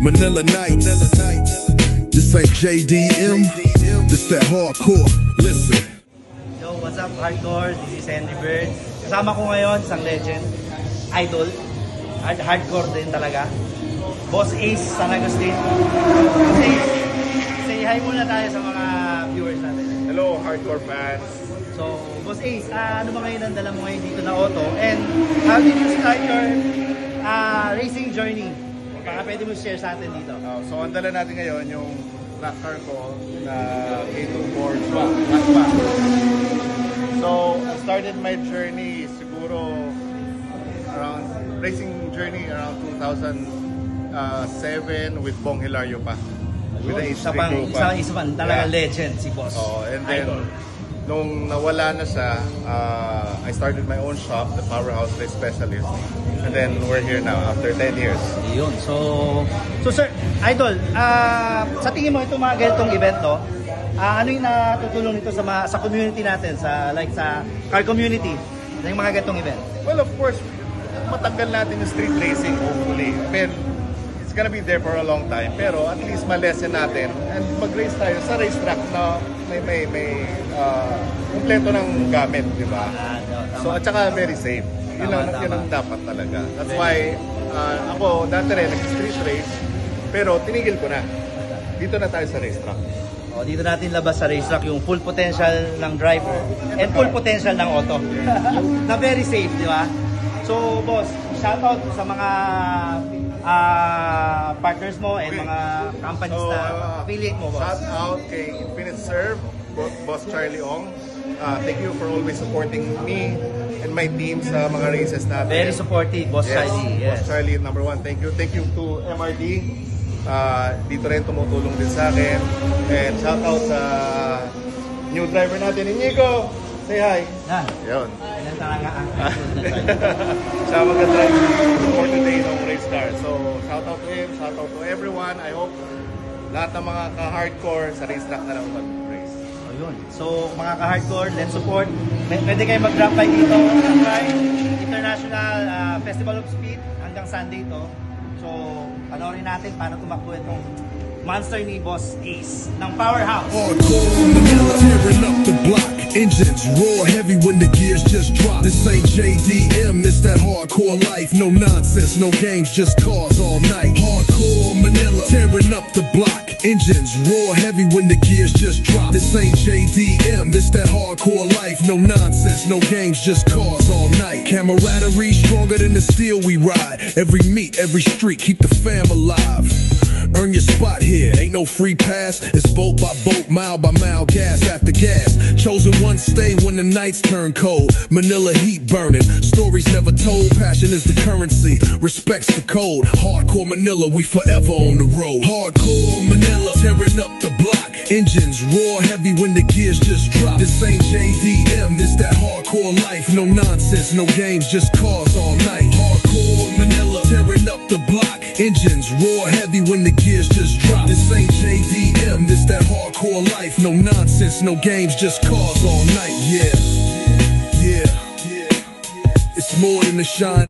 Manila Nights. This ain't JDM, this that hardcore. Listen. Yo, what's up hardcore? This is Henry Bird. Kasama ko ngayon isang legend, idol, hardcore din talaga. Boss Ace San Agustin. Say hi muna tayo sa mga viewers natin. Hello hardcore fans. So, Boss Ace, ano ba ngayon ang dala mo ngayon dito na auto? And how did you start your racing journey? Baka pwede mo share sa atin dito. So, ang dala natin ngayon yung track car ko na K2 Board So, I started my journey siguro around racing journey around 2007 with Bong Hilario pa. With the H3 group. Isa pa talaga legend si Boss. And then, idol. Nung nawala na siya, I started my own shop, the Powerhouse Race Specialist. And then we're here now after 10 years. Yun. So sir, idol, sa tingin mo itong mga ganitong event, no? Ano yung natutulong nito sa community natin, sa car community, yung mga ganitong event? Well, of course, matanggal natin yung street racing, hopefully. I mean, it's gonna be there for a long time. Pero at least ma-lesson natin and mag-race tayo sa racetrack na may kumpleto ng gamit, di ba? So, at saka very safe. Yun ang dapat talaga. That's why ako dati rin nag-street race, pero tinigil ko na. Dito na tayo sa racetrack. Dito natin labas sa racetrack yung full potential ng driver and full potential ng auto. Na very safe, di ba? So, boss, shoutout sa mga partners mo and mga companies na affiliate mo, boss. Shout out kay Infinite Serve, Boss Charlie Ong. Thank you for always supporting me and my team sa mga races natin. Very supportive, Boss Charlie. Yes. Boss Charlie, number one. Thank you. Thank you to MRD. Dito rin tumutulong din sa akin. And shout out sa new driver natin, Inigo. Say hi. Yun. Yan talaga ang siya mag-drive for today ng race car. So, shout out to him, shout out to everyone. I hope lahat ng mga ka-hardcore sa racetrack na lang mag-race. Yun. So, mga ka-hardcore, let's support. Pwede kayo mag-drop by dito. International Festival of Speed hanggang Sunday to. So, panoorin natin paano tumakbo itong monster ni Boss Ace ng Powerhouse. Tearing up the block, engines roar heavy when the gears just drop. This ain't JDM, it's that hardcore life. No nonsense, no games, just cars all night. Hardcore Manila, tearing up the block, engines roar heavy when the gears just drop. This ain't JDM, it's that hardcore life. No nonsense, no games, just cars all night. Camaraderie stronger than the steel we ride. Every meet, every street, keep the fam alive. Earn your spot here, ain't no free pass. It's boat by boat, mile by mile, gas after gas. Chosen one stay when the nights turn cold. Manila heat burning, stories never told. Passion is the currency, respect's the code. Hardcore Manila, we forever on the road. Hardcore Manila, tearing up the block. Engines roar heavy when the gears just drop. This ain't JDM, this that hardcore life. No nonsense, no games, just cars all night. Hardcore Manila, tearing up the block. Engines roar heavy when the gears just drop. This ain't JDM, this that hardcore life. No nonsense, no games, just cars all night. Yeah, it's more than a shine.